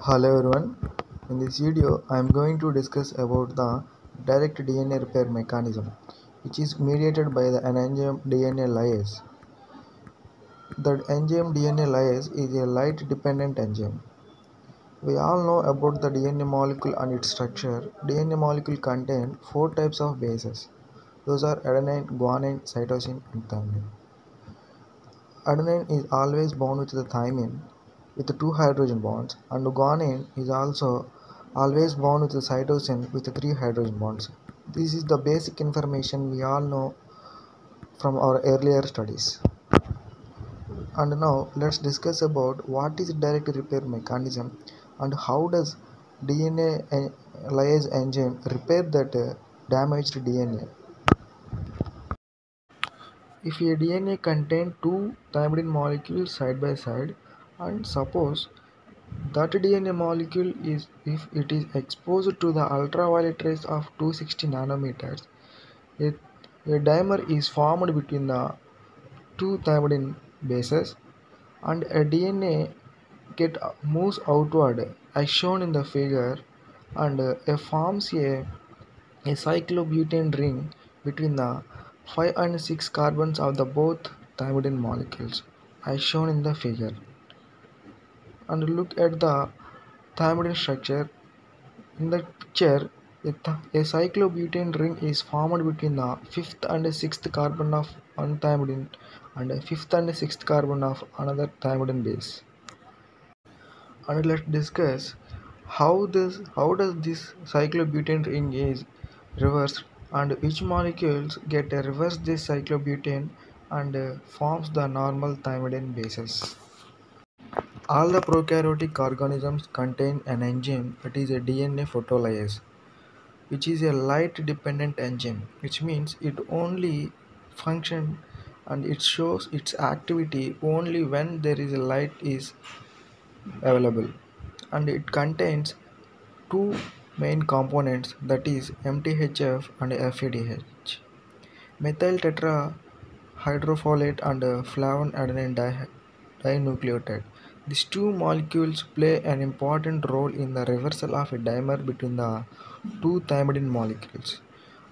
Hello everyone. In this video, I am going to discuss about the direct DNA repair mechanism, which is mediated by the enzyme DNA lyase. The enzyme DNA lyase is a light-dependent enzyme. We all know about the DNA molecule and its structure. DNA molecule contain four types of bases. Those are adenine, guanine, cytosine, and thymine. Adenine is always bound with the thymine with two hydrogen bonds, and guanine is also always bound with the cytosine with three hydrogen bonds. This is the basic information we all know from our earlier studies. And now let's discuss about what is direct repair mechanism and how does DNA lyase enzyme repair that damaged DNA. If a DNA contains two thymidine molecules side by side, and suppose that DNA molecule is if it is exposed to the ultraviolet rays of 260 nanometers, a, a dimer is formed between the two thymidine bases and a DNA moves outward as shown in the figure and forms a cyclobutane ring between the 5 and 6 carbons of the both thymidine molecules as shown in the figure. And look at the thymidine structure. In the picture, a cyclobutane ring is formed between the fifth and sixth carbon of one thymidine and fifth and sixth carbon of another thymidine base. And let's discuss how does this cyclobutane ring is reversed and which molecules get reverse this cyclobutane and forms the normal thymidine bases. All the prokaryotic organisms contain an enzyme that is a DNA photolase, which is a light dependent enzyme, which means it only functions and it shows its activity only when there is a light is available, and it contains two main components, that is MTHF and FADH, methyl tetrahydrofolate and flavonoadenine dinucleotide. These two molecules play an important role in the reversal of a dimer between the two thymidine molecules.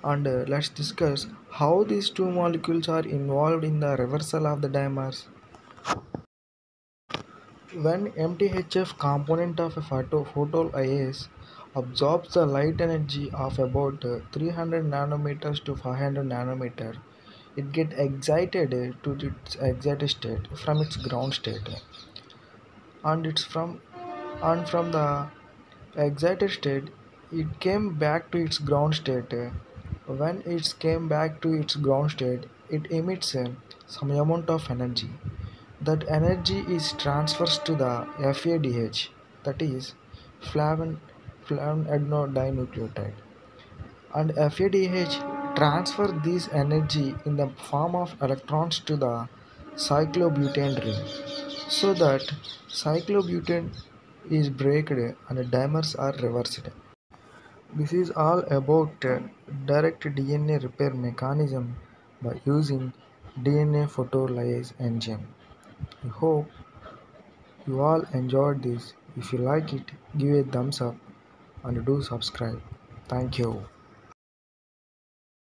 And let's discuss how these two molecules are involved in the reversal of the dimers. When MTHF component of a photolase absorbs the light energy of about 300 nanometers to 500 nanometers, it gets excited to its excited state from its ground state, and from the excited state it came back to its ground state. When it came back to its ground state, it emits some amount of energy. That energy is transfers to the FADH, that is flavonoadenodinucleotide, and FADH transfer this energy in the form of electrons to the cyclobutane ring, so that cyclobutane is breaked and dimers are reversed. This is all about direct DNA repair mechanism by using DNA photolase enzyme. I hope you all enjoyed this. If you like it, give a thumbs up and do subscribe. Thank you.